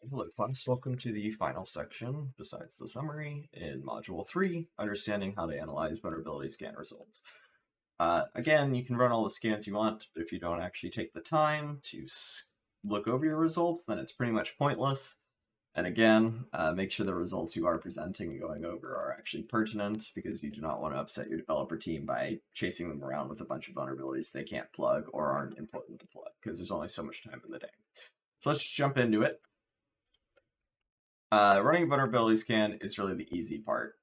Hello class, welcome to the final section, besides the summary, in Module 3, Understanding How to Analyze Vulnerability Scan Results. Again, you can run all the scans you want, but if you don't actually take the time to look over your results, then it's pretty much pointless. And again, make sure the results you are presenting and going over are actually pertinent, because you do not want to upset your developer team by chasing them around with a bunch of vulnerabilities they can't plug or aren't important to plug, because there's only so much time in the day. So let's just jump into it. Running a vulnerability scan is really the easy part.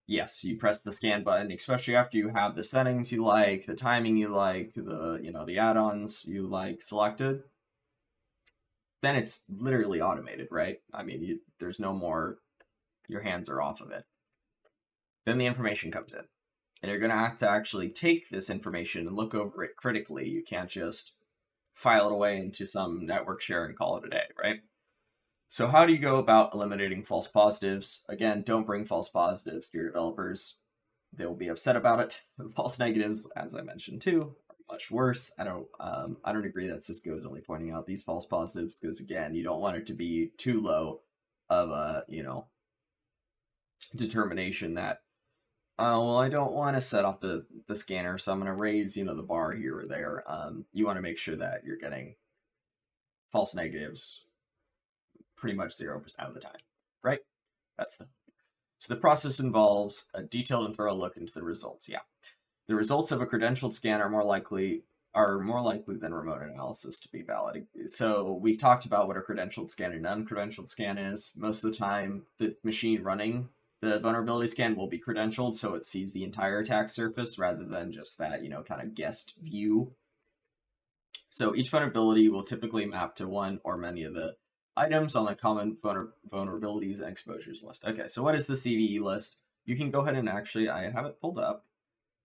Yes, you press the scan button, especially after you have the settings you like, the timing you like, the add-ons you like selected. Then it's literally automated, right? I mean, there's no more, your hands are off of it. Then the information comes in, and you're gonna have to actually take this information and look over it critically. You can't just file it away into some network share and call it a day, right? So how do you go about eliminating false positives? Again, don't bring false positives to your developers. They'll be upset about it. False negatives, as I mentioned too, are much worse. I don't agree that Cisco is only pointing out these false positives because, again, you don't want it to be too low of a determination that, oh, well, I don't want to set off the scanner, so I'm going to raise the bar here or there. You want to make sure that you're getting false negatives pretty much 0% of the time, right? So the process involves a detailed and thorough look into the results. Yeah, the results of a credentialed scan are more likely than remote analysis to be valid. So we talked about what a credentialed scan and non-credentialed scan is. Most of the time, the machine running the vulnerability scan will be credentialed, so it sees the entire attack surface rather than just that, kind of guessed view. So each vulnerability will typically map to one or many of the items on the common vulnerabilities and exposures list. Okay, so what is the CVE list? You can go ahead and actually, I have it pulled up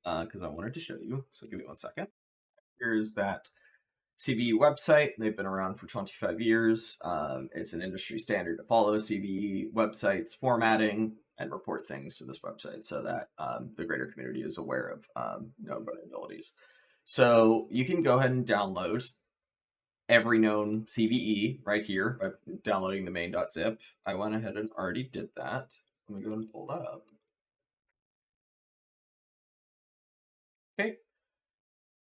because I wanted to show you. So give me 1 second. Here's that CVE website. They've been around for 25 years. It's an industry standard to follow CVE websites formatting and report things to this website so that the greater community is aware of known vulnerabilities. So you can go ahead and download every known CVE right here by downloading the main.zip. I went ahead and already did that. Let me go and pull that up. Okay.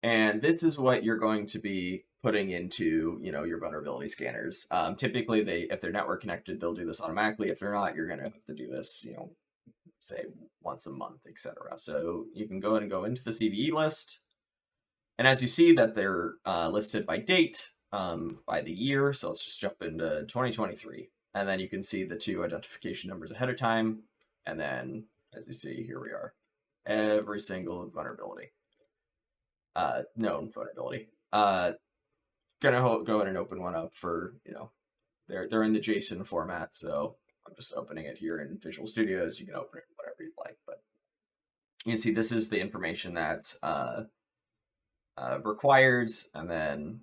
And this is what you're going to be putting into, your vulnerability scanners. Typically, if they're network connected, they'll do this automatically. If they're not, you're going to have to do this, say once a month, etc. So you can go ahead and go into the CVE list. And as you see that they're listed by date, by the year. So let's just jump into 2023. And then you can see the 2 identification numbers ahead of time. And then, as you see, here we are. Every single vulnerability. Known vulnerability. Gonna go ahead and open one up for, they're in the JSON format. So I'm just opening it here in Visual Studios. You can open it whatever you'd like. But you can see this is the information that's required. And then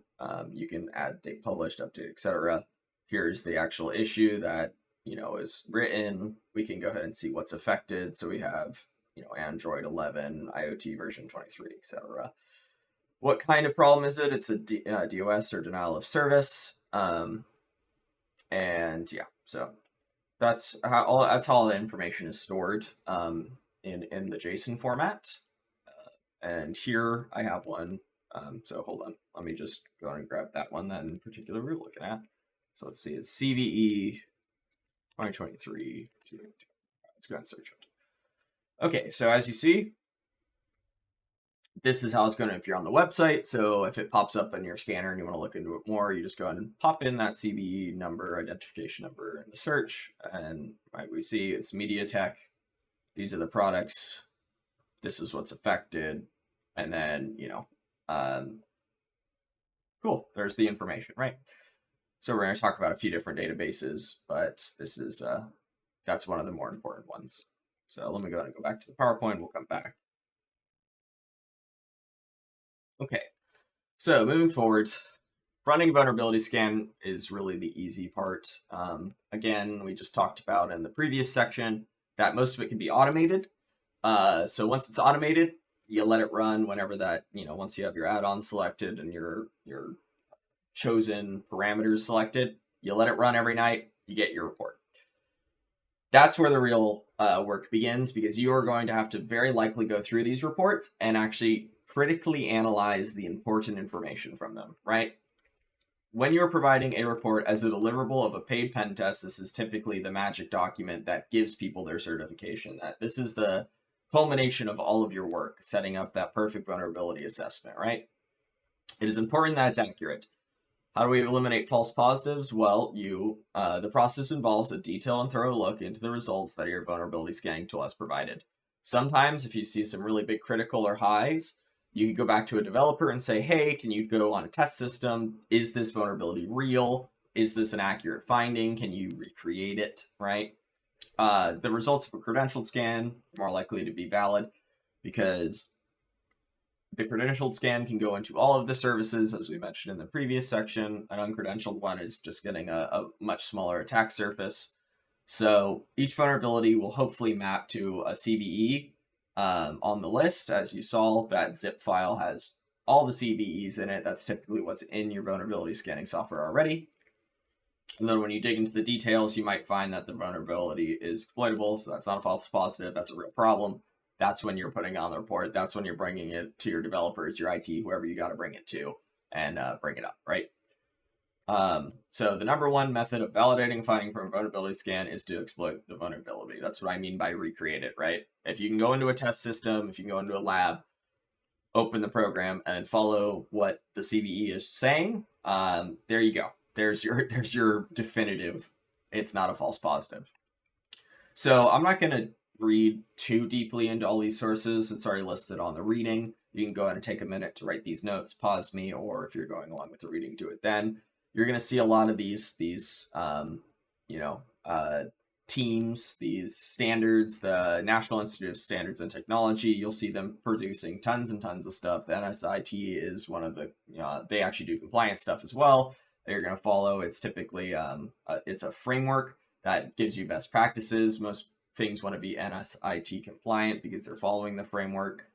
you can add date published, update, etc. Here's the actual issue that is written. We can go ahead and see what's affected. So we have Android 11, IoT version 23, etc. What kind of problem is it? It's a DOS or denial of service. And yeah, so that's how all the information is stored in the JSON format. And here I have one. So hold on, let me just go and grab that one that in particular we're looking at. So let's see, it's CVE 2023. Let's go and search it. Okay, so as you see, this is how it's going to appear on the website. So if it pops up in your scanner and you want to look into it more, you just go ahead and pop in that CVE number, identification number in the search. And we see it's MediaTek. These are the products. This is what's affected. And then, cool, there's the information, right? So we're going to talk about a few different databases, but this is, that's one of the more important ones. So let me go ahead and go back to the PowerPoint. We'll come back. Okay, so moving forward, running a vulnerability scan is really the easy part. Again, we just talked about in the previous section that most of it can be automated. So once it's automated, you let it run whenever that, once you have your add-on selected and your chosen parameters selected, you let it run every night. you get your report. That's where the real work begins, because you are going to have to very likely go through these reports and actually critically analyze the important information from them, right? When you're providing a report as a deliverable of a paid pen test, this is typically the magic document that gives people their certification. That this is the culmination of all of your work, setting up that perfect vulnerability assessment, right? It is important that it's accurate. How do we eliminate false positives? Well, the process involves a detailed and thorough look into the results that your vulnerability scanning tool has provided. Sometimes, if you see some really big critical or highs, you can go back to a developer and say, hey, can you go on a test system? Is this vulnerability real? Is this an accurate finding? Can you recreate it, right? The results of a credentialed scan are more likely to be valid because the credentialed scan can go into all of the services, as we mentioned in the previous section. An uncredentialed one is just getting a much smaller attack surface. So each vulnerability will hopefully map to a CVE on the list. As you saw, that zip file has all the CVEs in it. That's typically what's in your vulnerability scanning software already. And then when you dig into the details, you might find that the vulnerability is exploitable. So that's not a false positive. That's a real problem. That's when you're putting on the report. That's when you're bringing it to your developers, your IT, whoever you got to bring it to, and bring it up, right? So the number one method of validating and finding from a vulnerability scan is to exploit the vulnerability. That's what I mean by recreate it, right? If you can go into a test system, if you can go into a lab, open the program, and follow what the CVE is saying, there you go. There's your definitive. It's not a false positive. So I'm not going to read too deeply into all these sources. It's already listed on the reading. You can go ahead and take a minute to write these notes, pause me, or if you're going along with the reading, do it then. You're going to see a lot of these teams, these standards, the National Institute of Standards and Technology. You'll see them producing tons and tons of stuff. The NSIT is one of the, they actually do compliance stuff as well. They're going to follow. It's typically, it's a framework that gives you best practices. Most things want to be NSIT compliant because they're following the framework.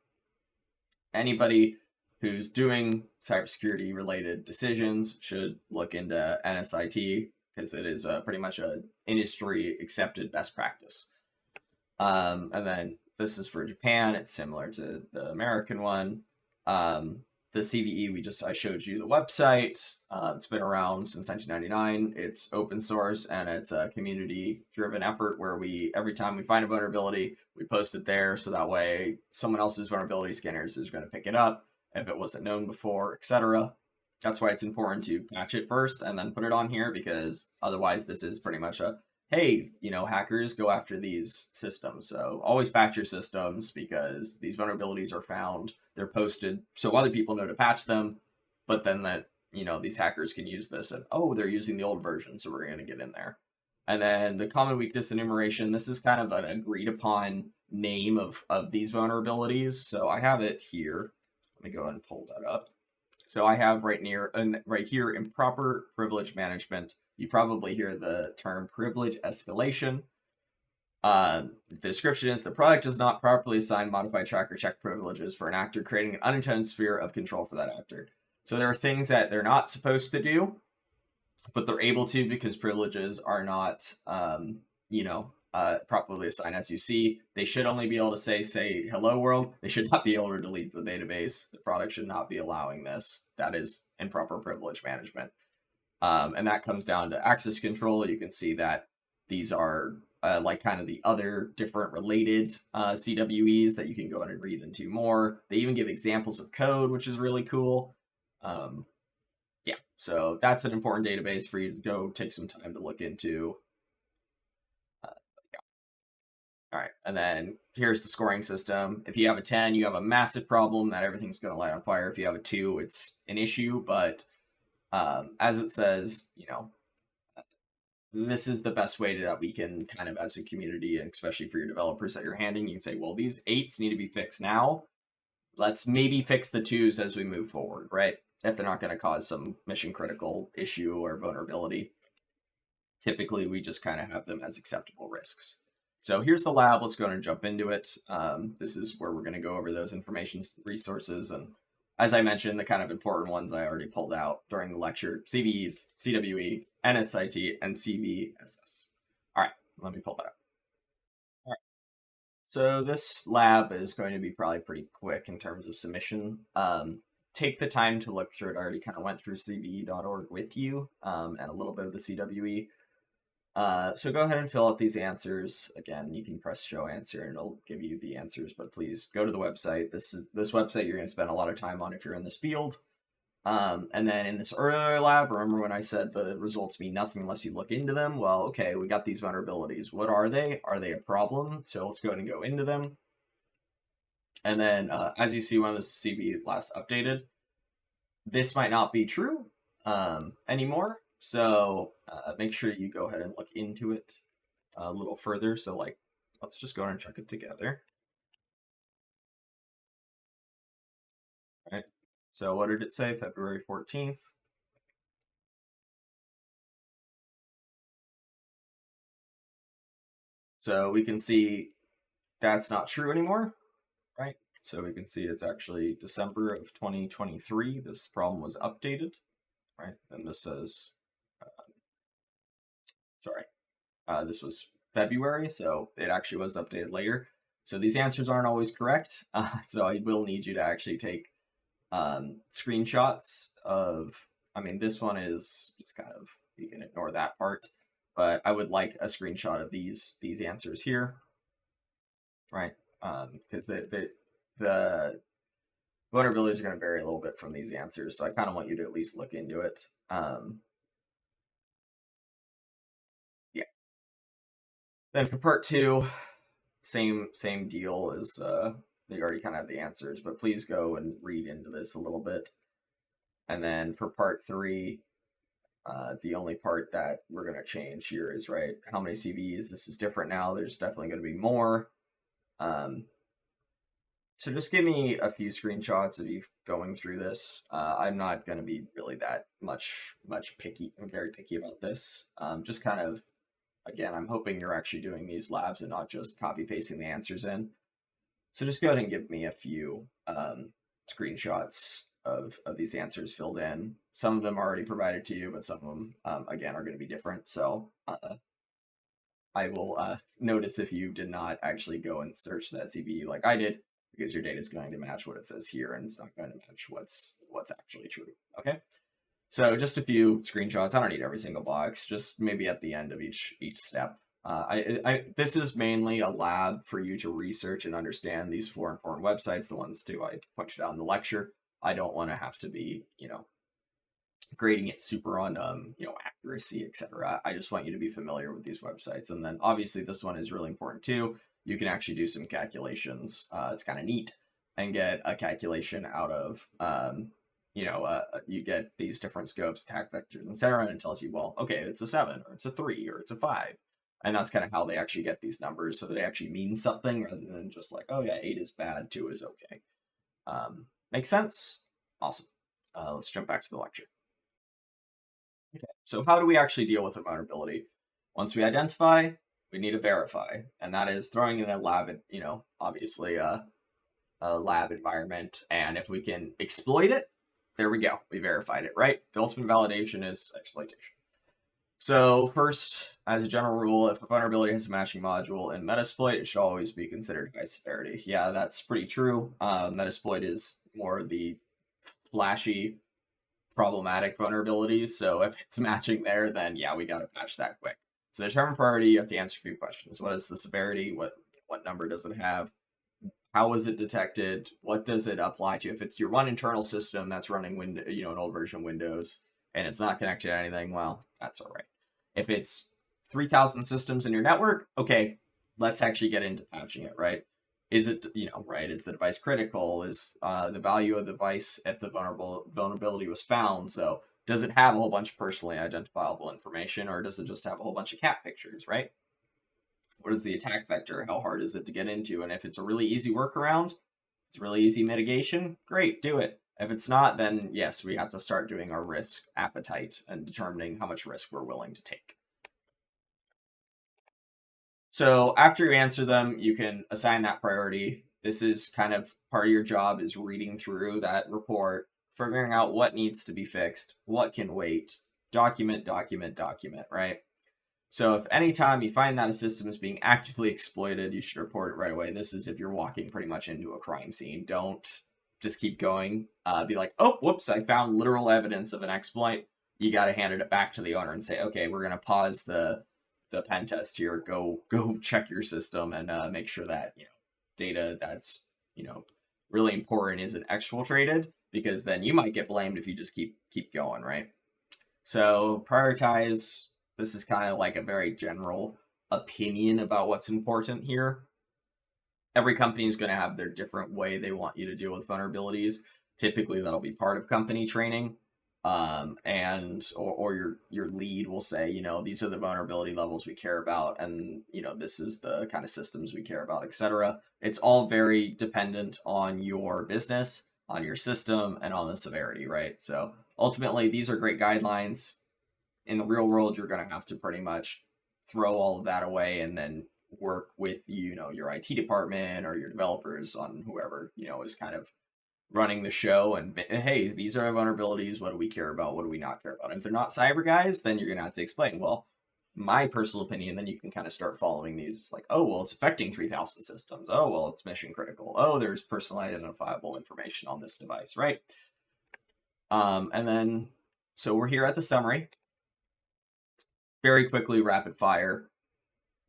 Anybody who's doing cybersecurity related decisions should look into NSIT because it is pretty much an industry accepted best practice. And then this is for Japan. It's similar to the American one. The CVE, I showed you the website. It's been around since 1999. It's open source and it's a community-driven effort where every time we find a vulnerability, we post it there so that way someone else's vulnerability scanners is going to pick it up if it wasn't known before, etc. That's why it's important to patch it first and then put it on here, because otherwise this is pretty much a, hey, hackers go after these systems. So always patch your systems because these vulnerabilities are found, they're posted so other people know to patch them, but then that, these hackers can use this and, oh, they're using the old version, so we're going to get in there. And then the common weakness enumeration, this is kind of an agreed upon name of these vulnerabilities. So I have it here. Let me go ahead and pull that up. So I have right here, improper privilege management. You probably hear the term privilege escalation. The description is the product does not properly assign, modify, track, or check privileges for an actor, creating an unintended sphere of control for that actor. So there are things that they're not supposed to do, but they're able to because privileges are not, properly assigned. As you see, they should only be able to say hello world. They should not be able to delete the database. The product should not be allowing this. That is improper privilege management. And that comes down to access control. You can see that these are like kind of the other different related CWEs that you can go in and read into more. They even give examples of code, which is really cool. Yeah, so that's an important database for you to go take some time to look into. All right, and then here's the scoring system. If you have a 10, you have a massive problem that everything's going to light on fire. If you have a 2, it's an issue, but as it says, this is the best way that we can kind of, as a community, and especially for your developers that you're handing, you can say, well, these 8s need to be fixed now. Let's maybe fix the 2s as we move forward, right? If they're not going to cause some mission critical issue or vulnerability. Typically, we just kind of have them as acceptable risks. So here's the lab. Let's go and jump into it. This is where we're going to go over those information resources and As I mentioned, the kind of important ones I already pulled out during the lecture: CVEs, CWE, NSIT, and CVSS. All right, let me pull that up. All right. So this lab is going to be probably pretty quick in terms of submission. Take the time to look through it. I already kind of went through CVE.org with you and a little bit of the CWE. So go ahead and fill out these answers. Again, you can press show answer and it'll give you the answers, but please go to the website. This website you're going to spend a lot of time on if you're in this field. And then in this earlier lab, remember when I said the results mean nothing unless you look into them? Well, okay, we got these vulnerabilities. What are they? Are they a problem? So let's go ahead and go into them. And then as you see when this CVE last updated, this might not be true anymore. So make sure you go ahead and look into it a little further. So like, let's just go ahead and check it together. All right. So what did it say? February 14th. So we can see that's not true anymore, right? So we can see it's actually December of 2023. This problem was updated, right? And this says, this was February, so it actually was updated later. So these answers aren't always correct. So I will need you to actually take screenshots of, I mean, this one is just kind of, you can ignore that part, but I would like a screenshot of these answers here, right? Because the vulnerabilities are going to vary a little bit from these answers, so I kind of want you to at least look into it. Yeah. Then for part 2, same deal as you already kind of have the answers, but please go and read into this a little bit. And then for part 3, the only part that we're going to change here is, right, how many CVEs. This is different now. There's definitely going to be more. So just give me a few screenshots of you going through this. I'm not going to be really that much picky. I'm very picky about this. Just kind of, again, I'm hoping you're actually doing these labs and not just copy pasting the answers in. So just go ahead and give me a few screenshots of these answers filled in. Some of them are already provided to you, but some of them, again, are going to be different. So I will notice if you did not actually go and search that CVE like I did, because your data is going to match what it says here, and it's not going to match what's actually true. Okay. So just a few screenshots. I don't need every single box. Just maybe at the end of each step. This is mainly a lab for you to research and understand these 4 important websites. The ones too I pointed out in the lecture. I don't want to have to be, grading it super on, accuracy, etc. I just want you to be familiar with these websites. And then obviously this one is really important too. You can actually do some calculations. It's kind of neat, and get a calculation out of, you get these different scopes, attack vectors, etc. And it tells you, well, okay, it's a 7 or it's a 3 or it's a 5. And that's kind of how they actually get these numbers, so they actually mean something rather than just like, oh yeah, 8 is bad, 2 is okay. Makes sense? Awesome. Let's jump back to the lecture. Okay, so how do we actually deal with a vulnerability? Once we identify, we need to verify, and that is throwing in a lab, obviously a lab environment, and if we can exploit it, there we go, we verified it, right? The ultimate validation is exploitation. So first, as a general rule, if a vulnerability has a matching module in Metasploit, it should always be considered high severity. Yeah, that's pretty true. Metasploit is more the flashy, problematic vulnerabilities. So if it's matching there, then yeah, we got to patch that quick. So the determine priority, you have to answer a few questions. What is the severity? What number does it have? How was it detected? What does it apply to? If it's your one internal system that's running Windows, an old version of Windows, and it's not connected to anything, well, that's all right. If it's 3,000 systems in your network, okay, let's actually get into patching it, right? Is it, right? Is the device critical? Is the value of the device if the vulnerability was found? So does it have a whole bunch of personally identifiable information, or does it just have a whole bunch of cat pictures, right? What is the attack vector? How hard is it to get into? And if it's a really easy workaround, it's really easy mitigation, great, do it. If it's not, then yes, we have to start doing our risk appetite and determining how much risk we're willing to take. So after you answer them, you can assign that priority. This is kind of part of your job, is reading through that report, figuring out what needs to be fixed, what can wait, document, right? So if anytime you find that a system is being actively exploited, you should report it right away. This is if you're walking pretty much into a crime scene. Don't just keep going. Be like, oh, whoops, I found literal evidence of an exploit. You got to hand it back to the owner and say, okay, we're going to pause the pen test here. Go check your system and make sure that, you know, data that's, you know, really important isn't exfiltrated, because then you might get blamed if you just keep going, right? So prioritize. This is kind of like a very general opinion about what's important here. Every company is going to have their different way they want you to deal with vulnerabilities. Typically, that'll be part of company training. Or your lead will say, you know, these are the vulnerability levels we care about, and, you know, this is the kind of systems we care about, etc. It's all very dependent on your business, on your system, and on the severity, right? So ultimately, these are great guidelines. In the real world, you're going to have to pretty much throw all of that away and then work with, you know, your IT department or your developers on whoever, you know, is kind of running the show. And hey, these are vulnerabilities. What do we care about? What do we not care about? And if they're not cyber guys, then you're going to have to explain, well, my personal opinion, then you can kind of start following these. It's like, oh, well, it's affecting 3,000 systems. Oh, well, it's mission critical. Oh, there's personally identifiable information on this device, right? And then, so we're here at the summary. Very quickly, rapid fire.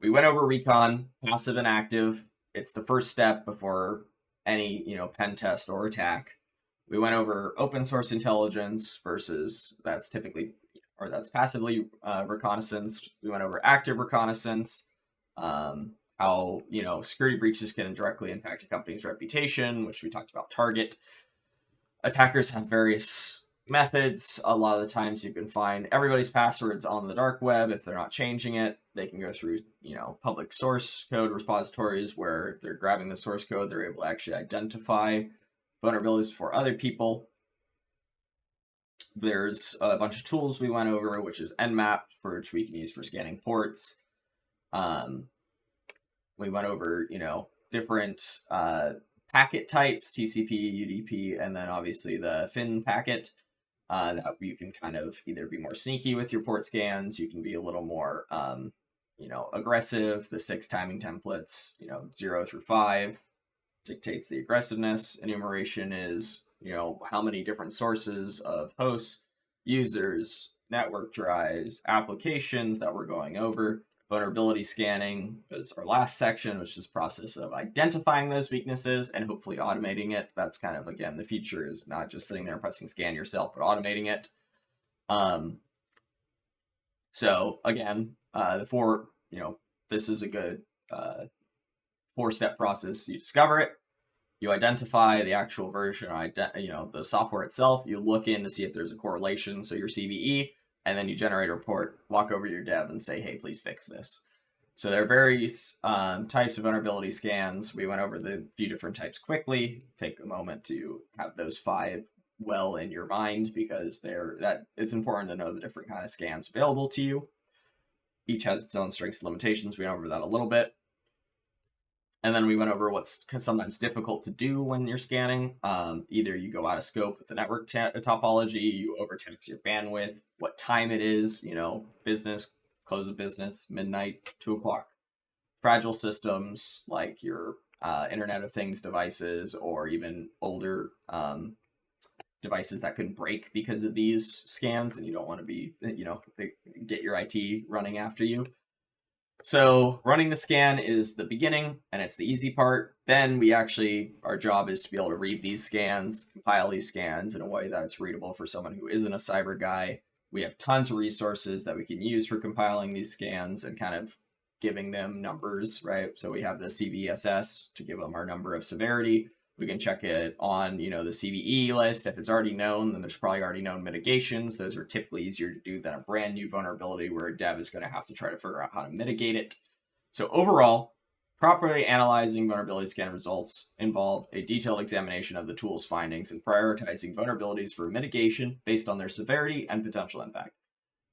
We went over recon, passive and active. It's the first step before any, you know, pen test or attack. We went over open source intelligence versus that's typically, or that's passively reconnaissance. We went over active reconnaissance, how, you know, security breaches can directly impact a company's reputation, which we talked about. Target. Attackers have various methods. A lot of the times you can find everybody's passwords on the dark web. If they're not changing it, they can go through, you know, public source code repositories where if they're grabbing the source code, they're able to actually identify vulnerabilities for other people. There's a bunch of tools we went over, which is Nmap, for which we can use for scanning ports. We went over, you know, different packet types, TCP, UDP, and then obviously the FIN packet. That you can kind of either be more sneaky with your port scans, you can be a little more, you know, aggressive. The 6 timing templates, you know, 0 through 5 dictates the aggressiveness. Enumeration is, you know, how many different sources of hosts, users, network drives, applications that we're going over. Vulnerability scanning is our last section, which is the process of identifying those weaknesses and hopefully automating it. That's kind of, again, the future is not just sitting there and pressing scan yourself, but automating it. So again, you know, this is a good 4-step process. You discover it, you identify the actual version, you know, the software itself. You look in to see if there's a correlation, so your CVE, and then you generate a report, walk over to your dev and say, hey, please fix this. So there are various types of vulnerability scans. We went over the few different types quickly. Take a moment to have those 5 well in your mind, because it's important to know the different kind of scans available to you. Each has its own strengths and limitations. We went over that a little bit. And then we went over what's sometimes difficult to do when you're scanning. Either you go out of scope with the network topology, you overtax your bandwidth, what time it is, you know, business, close of business, midnight, 2 o'clock. Fragile systems like your Internet of Things devices, or even older devices that could break because of these scans, and you don't want to be, you know, get your IT running after you. So running the scan is the beginning, and it's the easy part. Then our job is to be able to read these scans, compile these scans in a way that it's readable for someone who isn't a cyber guy. We have tons of resources that we can use for compiling these scans and kind of giving them numbers, right? So we have the CVSS to give them our number of severity. We can check it on, you know, the CVE list. If it's already known, then there's probably already known mitigations. Those are typically easier to do than a brand new vulnerability where a dev is going to have to try to figure out how to mitigate it. So overall, properly analyzing vulnerability scan results involve a detailed examination of the tool's findings and prioritizing vulnerabilities for mitigation based on their severity and potential impact.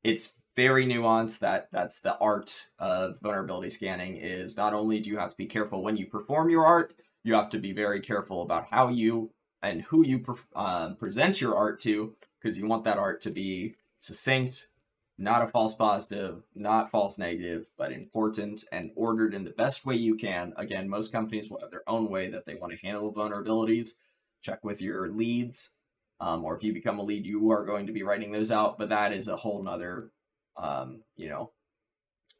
It's very nuanced. That's the art of vulnerability scanning, is not only do you have to be careful when you perform your art, You have to be very careful about how you and who you present your art to, because you want that art to be succinct, not a false positive, not false negative, but important and ordered in the best way you can. Again, most companies will have their own way that they want to handle vulnerabilities. Check with your leads, or if you become a lead, you are going to be writing those out. But that is a whole nother, you know,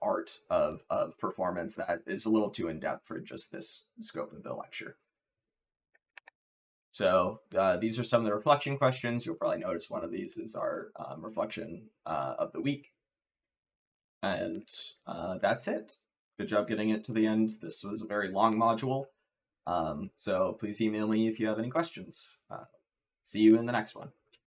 art of performance that is a little too in depth for just this scope of the lecture. So these are some of the reflection questions. You'll probably notice one of these is our reflection of the week. And that's it. Good job getting it to the end. This was a very long module. So please email me if you have any questions. See you in the next one.